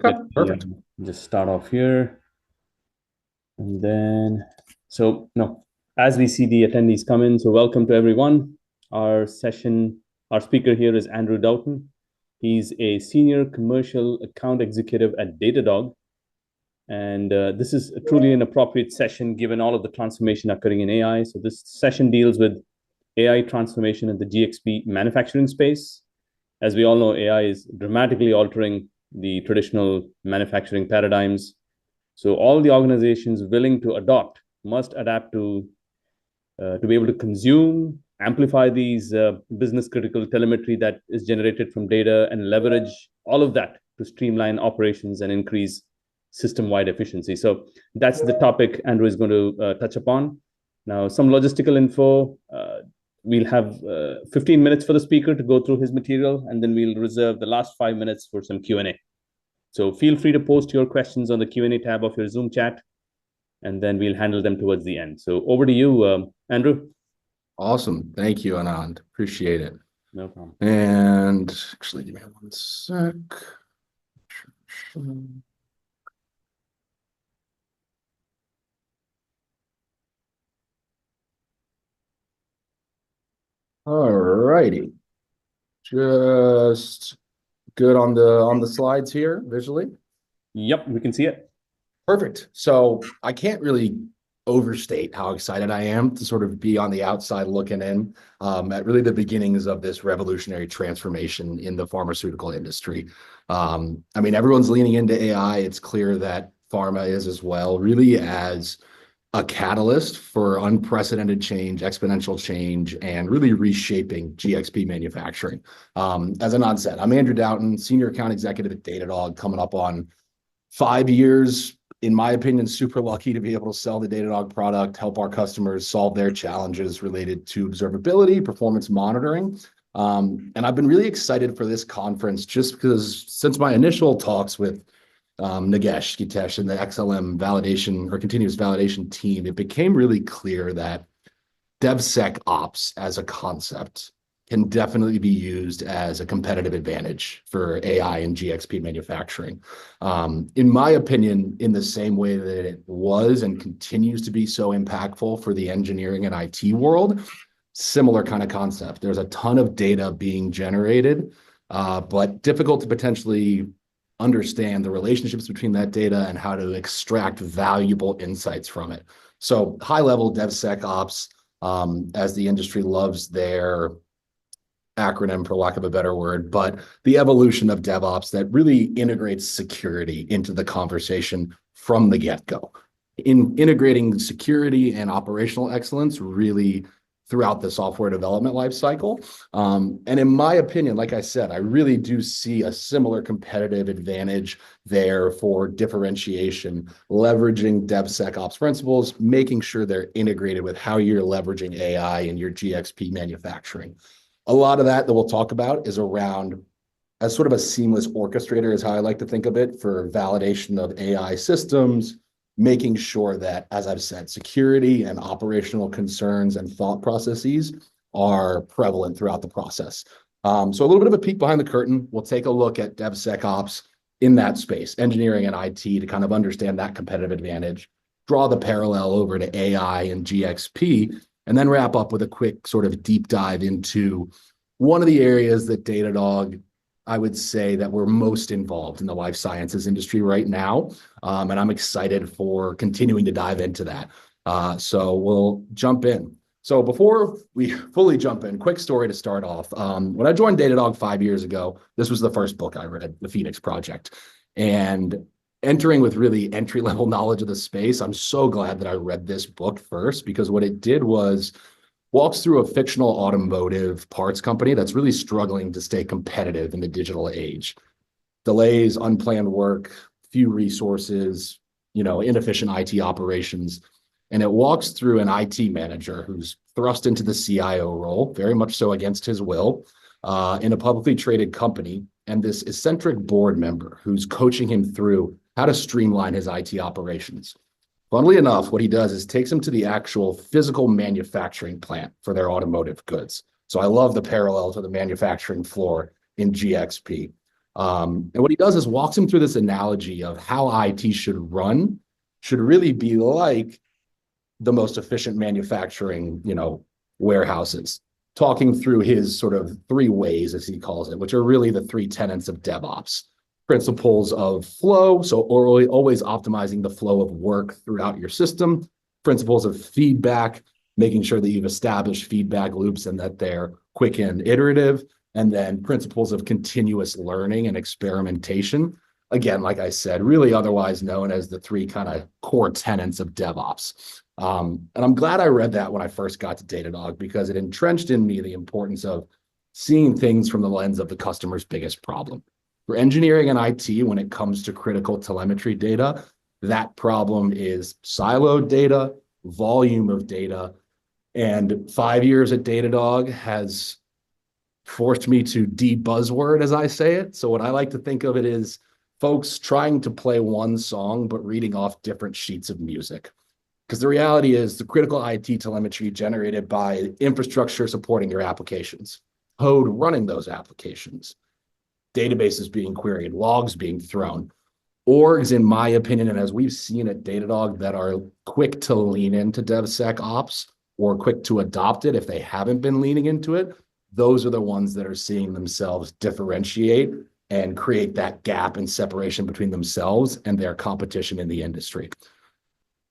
Okay, Let me perfect. just start off here. And then, so no, as we see the attendees come in, so welcome to everyone. Our speaker here is Andrew Dowton. He's a senior commercial account executive at Datadog. And this is truly an appropriate session given all of the transformation occurring in AI. So this session deals with AI transformation in the GxP manufacturing space. As we all know, AI is dramatically altering the traditional manufacturing paradigms. So all the organizations willing to adopt must adapt to be able to consume, amplify these business critical telemetry that is generated from data and leverage all of that to streamline operations and increase system-wide efficiency. So that's the topic Andrew is going to touch upon. Now, some logistical info. We'll have 15 minutes for the speaker to go through his material, and then we'll reserve the last 5 minutes for some Q&A. So feel free to post your questions on the Q&A tab of your Zoom chat, and then we'll handle them towards the end. So over to you, Andrew. Awesome. Thank you, Anand. Appreciate it. No problem. And actually, give me 1 sec. All righty. Just good on the slides here visually. Yep, we can see it. Perfect. So I can't really overstate how excited I am to sort of be on the outside looking in at really the beginnings of this revolutionary transformation in the pharmaceutical industry. I mean, everyone's leaning into AI. It's clear that pharma is as well, really as a catalyst for unprecedented change, exponential change, and really reshaping GxP manufacturing. As Anand said, I'm Andrew Dowton, Senior Account Executive at Datadog, coming up on 5 years. In my opinion, super lucky to be able to sell the Datadog product, help our customers solve their challenges related to observability, performance monitoring. And I've been really excited for this conference just because since my initial talks with Nagesh, Gitesh, and the XLM validation or continuous validation team, it became really clear that DevSecOps as a concept can definitely be used as a competitive advantage for AI and GxP manufacturing. In my opinion, in the same way that it was and continues to be so impactful for the engineering and IT world, similar kind of concept. There's a ton of data being generated, but difficult to potentially understand the relationships between that data and how to extract valuable insights from it. So high level DevSecOps, as the industry loves their acronym for lack of a better word, but the evolution of DevOps that really integrates security into the conversation from the get-go. In integrating security and operational excellence really throughout the software development lifecycle. And in my opinion, like I said, I really do see a similar competitive advantage there for differentiation, leveraging DevSecOps principles, making sure they're integrated with how you're leveraging AI in your GxP manufacturing. A lot of that we'll talk about is around as sort of a seamless orchestrator is how I like to think of it for validation of AI systems, making sure that, as I've said, security and operational concerns and thought processes are prevalent throughout the process. So a little bit of a peek behind the curtain. We'll take a look at DevSecOps in that space, engineering and IT, to kind of understand that competitive advantage, draw the parallel over to AI and GxP, and then wrap up with a quick sort of deep dive into one of the areas that Datadog, I would say that we're most involved in the life sciences industry right now. And I'm excited for continuing to dive into that. So we'll jump in. So before we fully jump in, quick story to start off. When I joined Datadog 5 years ago, this was the first book I read, The Phoenix Project. And entering with really entry-level knowledge of the space, I'm so glad that I read this book first, because what it did was walks through a fictional automotive parts company that's really struggling to stay competitive in the digital age. Delays, unplanned work, few resources, inefficient IT operations. And it walks through an IT manager who's thrust into the CIO role, very much so against his will, in a publicly traded company, and this eccentric board member who's coaching him through how to streamline his IT operations. Funnily enough, what he does is takes him to the actual physical manufacturing plant for their automotive goods. So I love the parallel to the manufacturing floor in GxP. And what he does is walks him through this analogy of how IT should really be like the most efficient manufacturing, warehouses, talking through his sort of three ways, as he calls it, which are really the three tenets of DevOps. Principles of flow, so always optimizing the flow of work throughout your system. Principles of feedback, making sure that you've established feedback loops and that they're quick and iterative. And then principles of continuous learning and experimentation. Again, like I said, really otherwise known as the three kind of core tenets of DevOps. And I'm glad I read that when I first got to Datadog, because it entrenched in me the importance of seeing things from the lens of the customer's biggest problem. For engineering and IT, when it comes to critical telemetry data, that problem is siloed data, volume of data, and 5 years at Datadog has forced me to de-buzzword, as I say it. So what I like to think of it is folks trying to play one song, but reading off different sheets of music. Because the reality is the critical IT telemetry generated by infrastructure supporting your applications, code running those applications, databases being queried, logs being thrown, orgs, in my opinion, and as we've seen at Datadog, that are quick to lean into DevSecOps or quick to adopt it if they haven't been leaning into it, those are the ones that are seeing themselves differentiate and create that gap and separation between themselves and their competition in the industry.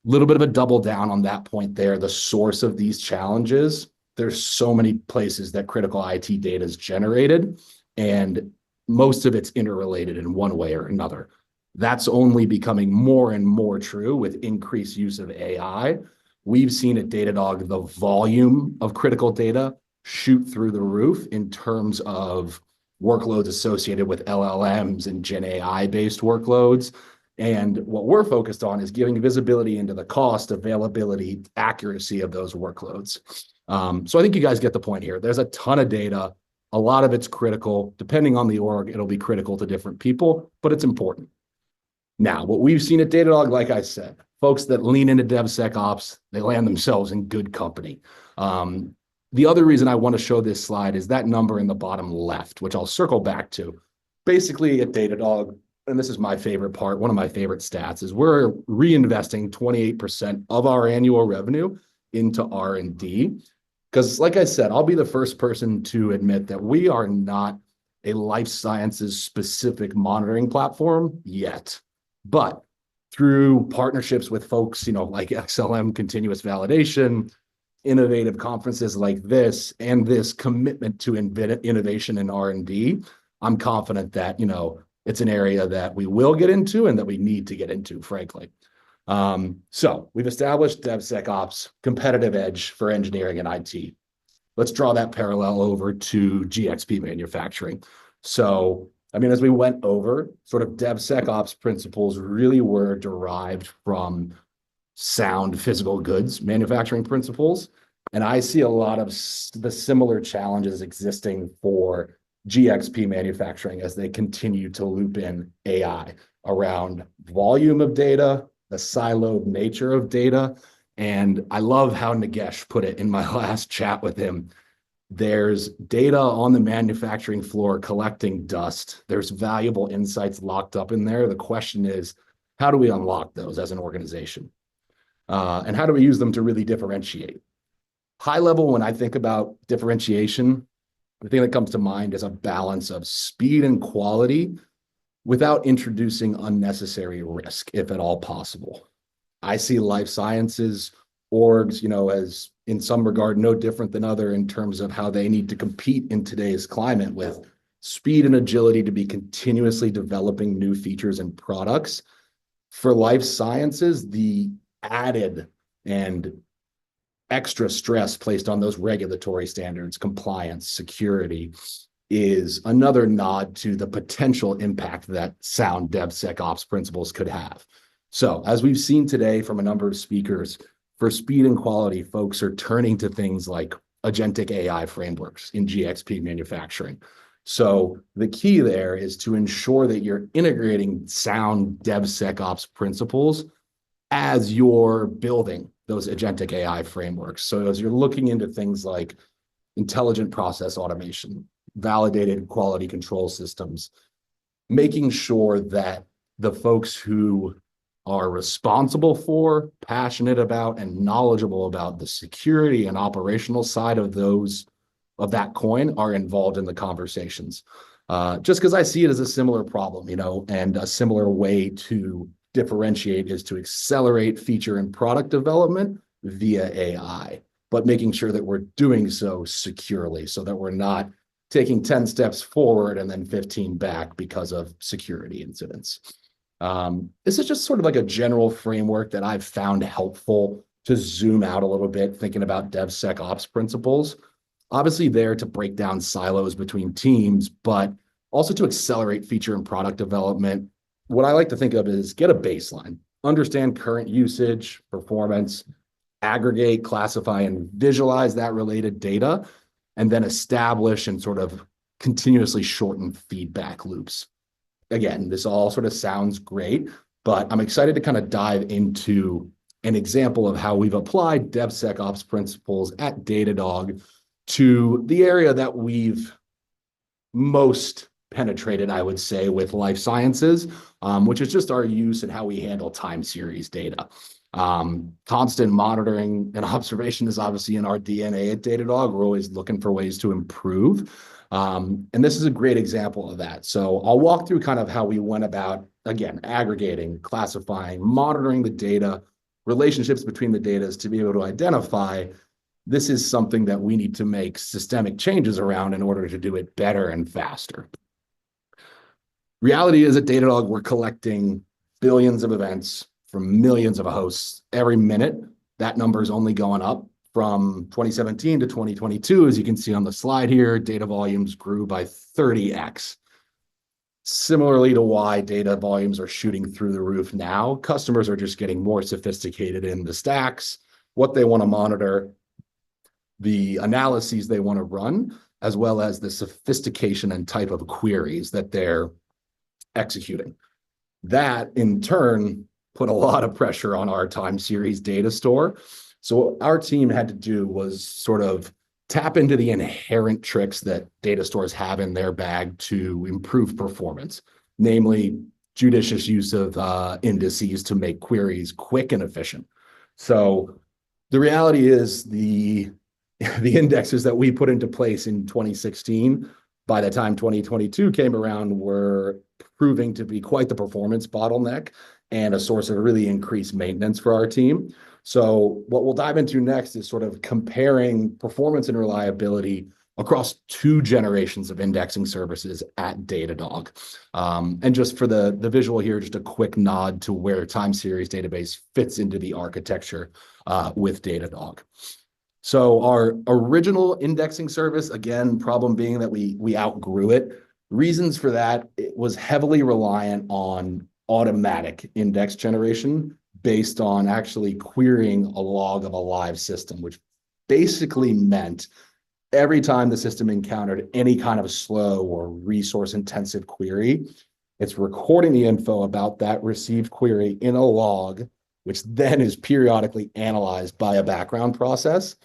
Little bit of a double down on that point there, the source of these challenges. There's so many places that critical IT data is generated, and most of it's interrelated in one way or another. That's only becoming more and more true with increased use of AI. We've seen at Datadog the volume of critical data shoot through the roof in terms of workloads associated with LLMs and Gen AI-based workloads. And what we're focused on is giving visibility into the cost, availability, accuracy of those workloads. So I think you guys get the point here. There's a ton of data. A lot of it's critical. Depending on the org, it'll be critical to different people, but it's important. Now, what we've seen at Datadog, like I said, folks that lean into DevSecOps, they land themselves in good company. The other reason I want to show this slide is that number in the bottom left, which I'll circle back to. Basically, at Datadog, and this is my favorite part, one of my favorite stats, is we're reinvesting 28% of our annual revenue into R&D. Because like I said, I'll be the first person to admit that we are not a life sciences specific monitoring platform yet. But through partnerships with folks, like XLM Continuous Validation, innovative conferences like this, and this commitment to innovation and R&D, I'm confident that, it's an area that we will get into and that we need to get into, frankly. So we've established DevSecOps competitive edge for engineering and IT. Let's draw that parallel over to GxP manufacturing. So, as we went over, sort of DevSecOps principles really were derived from sound physical goods manufacturing principles. And I see a lot of the similar challenges existing for GxP manufacturing as they continue to loop in AI around volume of data, the siloed nature of data. And I love how Nagesh put it in my last chat with him. There's data on the manufacturing floor collecting dust. There's valuable insights locked up in there. The question is, how do we unlock those as an organization? And how do we use them to really differentiate? High level, when I think about differentiation, the thing that comes to mind is a balance of speed and quality without introducing unnecessary risk, if at all possible. I see life sciences orgs, as in some regard, no different than other in terms of how they need to compete in today's climate with speed and agility to be continuously developing new features and products. For life sciences, the added and extra stress placed on those regulatory standards, compliance, security, is another nod to the potential impact that sound DevSecOps principles could have. So as we've seen today from a number of speakers, for speed and quality, folks are turning to things like agentic AI frameworks in GxP manufacturing. So the key there is to ensure that you're integrating sound DevSecOps principles as you're building those agentic AI frameworks. So as you're looking into things like intelligent process automation, validated quality control systems, making sure that the folks who are responsible for, passionate about, and knowledgeable about the security and operational side of that coin are involved in the conversations. Just because I see it as a similar problem, and a similar way to differentiate is to accelerate feature and product development via AI, but making sure that we're doing so securely so that we're not taking 10 steps forward and then 15 back because of security incidents. This is just sort of like a general framework that I've found helpful to zoom out a little bit, thinking about DevSecOps principles. Obviously there to break down silos between teams, but also to accelerate feature and product development. What I like to think of is get a baseline, understand current usage, performance, aggregate, classify, and visualize that related data, and then establish and sort of continuously shorten feedback loops. Again, this all sort of sounds great, but I'm excited to kind of dive into an example of how we've applied DevSecOps principles at Datadog to the area that we've most penetrated, I would say, with life sciences, which is just our use and how we handle time series data. Constant monitoring and observation is obviously in our DNA at Datadog. We're always looking for ways to improve. And this is a great example of that. So I'll walk through kind of how we went about, again, aggregating, classifying, monitoring the data, relationships between the data to be able to identify this is something that we need to make systemic changes around in order to do it better and faster. Reality is at Datadog, we're collecting billions of events from millions of hosts every minute. That number is only going up. From 2017 to 2022, as you can see on the slide here, data volumes grew by 30x. Similarly to why data volumes are shooting through the roof now, customers are just getting more sophisticated in the stacks, what they want to monitor, the analyses they want to run, as well as the sophistication and type of queries that they're executing. That, in turn, put a lot of pressure on our time series data store. So what our team had to do was sort of tap into the inherent tricks that data stores have in their bag to improve performance, namely judicious use of indices to make queries quick and efficient. So the reality is the indexes that we put into place in 2016, by the time 2022 came around, were proving to be quite the performance bottleneck and a source of really increased maintenance for our team. So what we'll dive into next is sort of comparing performance and reliability across two generations of indexing services at Datadog. And just for the visual here, just a quick nod to where time series database fits into the architecture with Datadog. So our original indexing service, again, problem being that we outgrew it. Reasons for that, it was heavily reliant on automatic index generation based on actually querying a log of a live system, which basically meant every time the system encountered any kind of slow or resource-intensive query, it's recording the info about that received query in a log, which then is periodically analyzed by a background process,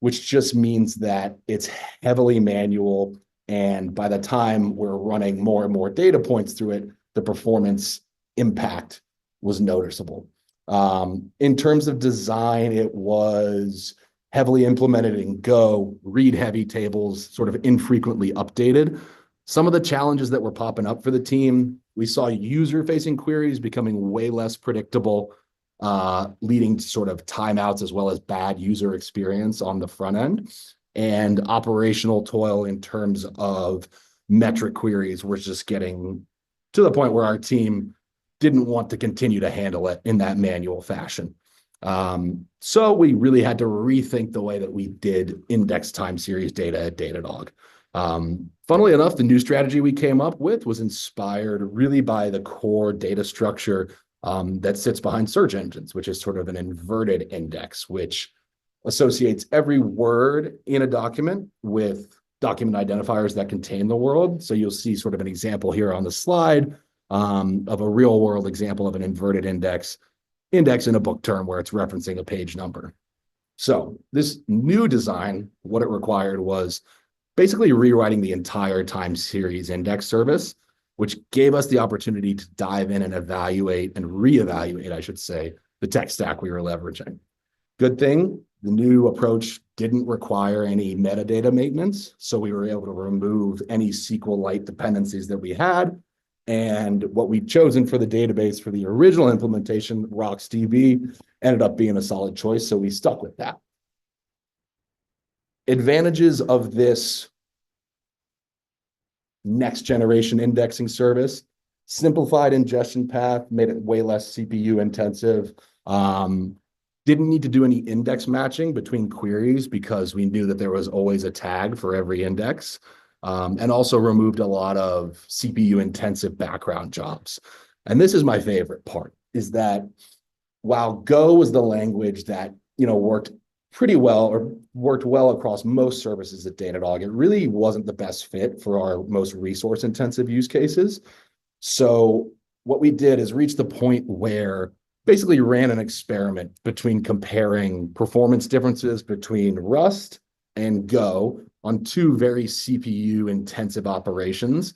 which just means that it's heavily manual. And by the time we're running more and more data points through it, the performance impact was noticeable. In terms of design, it was heavily implemented in Go, read-heavy tables, sort of infrequently updated. Some of the challenges that were popping up for the team, we saw user-facing queries becoming way less predictable, leading to sort of timeouts as well as bad user experience on the front end, and operational toil in terms of metric queries was just getting to the point where our team didn't want to continue to handle it in that manual fashion. So we really had to rethink the way that we did index time series data at Datadog. Funnily enough, the new strategy we came up with was inspired really by the core data structure that sits behind search engines, which is sort of an inverted index, which associates every word in a document with document identifiers that contain the word. So you'll see sort of an example here on the slide of a real world example of an inverted index in a book term where it's referencing a page number. So this new design, what it required was basically rewriting the entire time series index service which gave us the opportunity to dive in and evaluate and reevaluate, I should say, the tech stack we were leveraging. Good thing, the new approach didn't require any metadata maintenance, so we were able to remove any SQLite dependencies that we had. And what we'd chosen for the database for the original implementation, RocksDB, ended up being a solid choice, so we stuck with that. Advantages of this next generation indexing service: simplified ingestion path, made it way less CPU intensive. Didn't need to do any index matching between queries because we knew that there was always a tag for every index. And also removed a lot of CPU intensive background jobs. And this is my favorite part, is that while Go was the language that, worked pretty well or worked well across most services at Datadog, it really wasn't the best fit for our most resource intensive use cases. So what we did is reach the point where basically ran an experiment between comparing performance differences between Rust and Go on two very CPU intensive operations.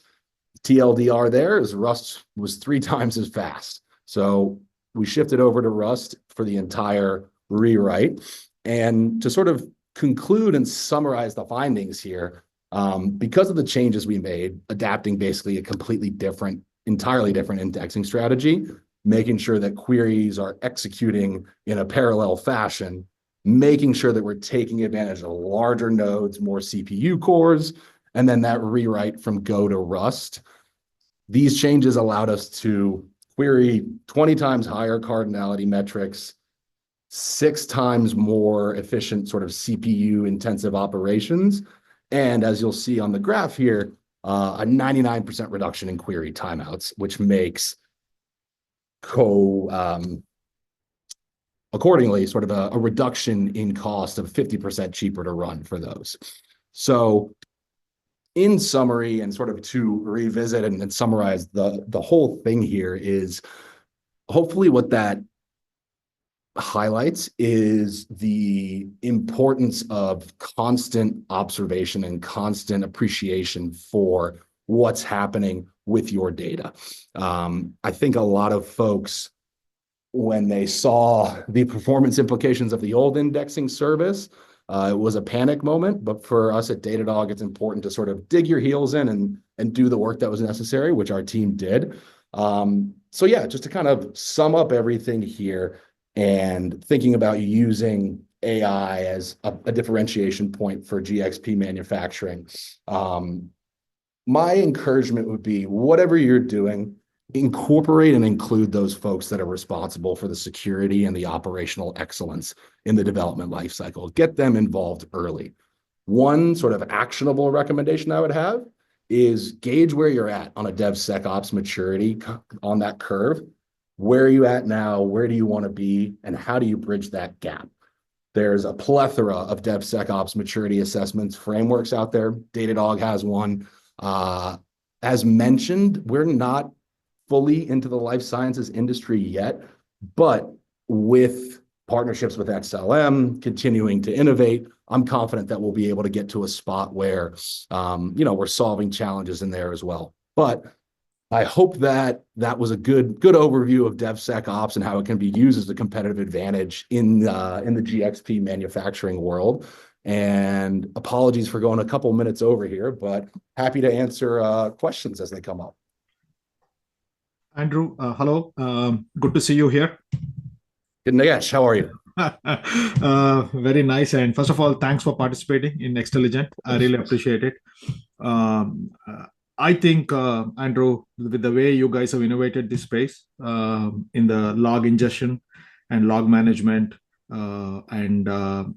TLDR there is Rust was 3 times as fast. So we shifted over to Rust for the entire rewrite. And to sort of conclude and summarize the findings here, because of the changes we made, adapting basically a entirely different indexing strategy, making sure that queries are executing in a parallel fashion, making sure that we're taking advantage of larger nodes, more CPU cores, and then that rewrite from Go to Rust. These changes allowed us to query 20 times higher cardinality metrics, 6 times more efficient sort of CPU intensive operations. And as you'll see on the graph here, a 99% reduction in query timeouts, which makes accordingly sort of a reduction in cost of 50% cheaper to run for those. So in summary, and sort of to revisit and summarize the whole thing here, is hopefully what that highlights is the importance of constant observation and constant appreciation for what's happening with your data. I think a lot of folks, when they saw the performance implications of the old indexing service, it was a panic moment. But for us at Datadog, it's important to sort of dig your heels in and do the work that was necessary, which our team did. So yeah, just to kind of sum up everything here and thinking about using AI as a differentiation point for GxP manufacturing. My encouragement would be, whatever you're doing, incorporate and include those folks that are responsible for the security and the operational excellence in the development lifecycle. Get them involved early. One sort of actionable recommendation I would have is gauge where you're at on a DevSecOps maturity on that curve. Where are you at now? Where do you want to be? And how do you bridge that gap? There's a plethora of DevSecOps maturity assessments frameworks out there. Datadog has one. As mentioned, we're not fully into the life sciences industry yet, but with partnerships with XLM, continuing to innovate, I'm confident that we'll be able to get to a spot where, we're solving challenges in there as well. But I hope that was a good overview of DevSecOps and how it can be used as a competitive advantage in the GxP manufacturing world. And apologies for going a couple minutes over here, but happy to answer questions as they come up. Andrew, hello. Good to see you here. Good, Nagesh. How are you? Very nice. And first of all, thanks for participating in xTelliGent. I really appreciate it. I think, Andrew, with the way you guys have innovated this space in the log ingestion and log management and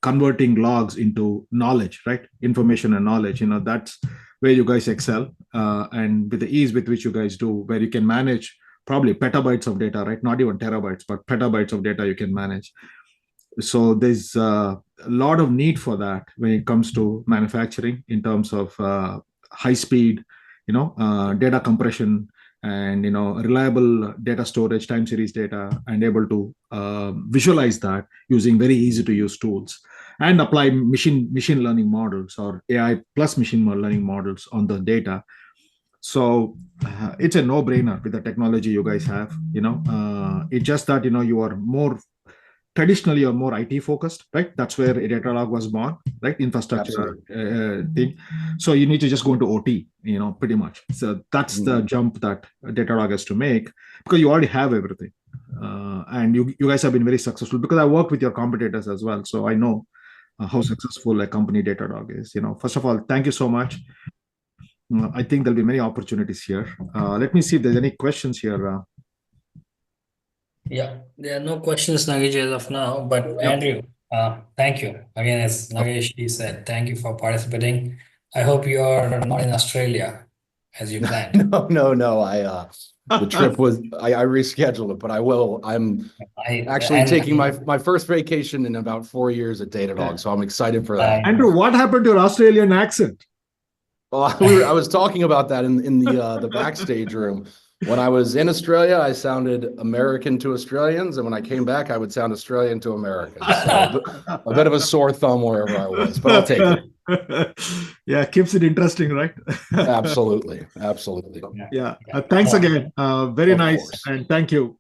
converting logs into knowledge, right? Information and knowledge, that's where you guys excel. And with the ease with which you guys do, where you can manage probably petabytes of data, right? Not even terabytes, but petabytes of data you can manage. So there's a lot of need for that when it comes to manufacturing in terms of high speed, data compression and, reliable data storage, time series data, and able to visualize that using very easy to use tools and apply machine learning models or AI plus machine learning models on the data. So it's a no-brainer with the technology you guys have. It's just that you are more traditionally you're more IT focused, right? That's where Datadog was born, right? Infrastructure thing. So you need to just go into OT, pretty much. So that's the jump that Datadog has to make, because you already have everything. And you guys have been very successful, because I worked with your competitors as well. So I know how successful a company Datadog is. First of all, thank you so much. I think there'll be many opportunities here. Let me see if there's any questions here. Yeah, there are no questions, Nagesh, as of now. But Yeah. Andrew, thank you. Again, as Nagesh he said, thank you for participating. I hope you are not in Australia as you planned. No. The trip was I rescheduled it, but I will. I'm actually taking my first vacation in about 4 years at Datadog, so I'm excited for that. Andrew, what happened to your Australian accent? Well, I was talking about that in the backstage room. When I was in Australia, I sounded American to Australians, and when I came back, I would sound Australian to Americans. So a bit of a sore thumb wherever I was, but I'll take it. Yeah, keeps it interesting, right? Absolutely. Yeah. Thanks again. Very nice, and thank you.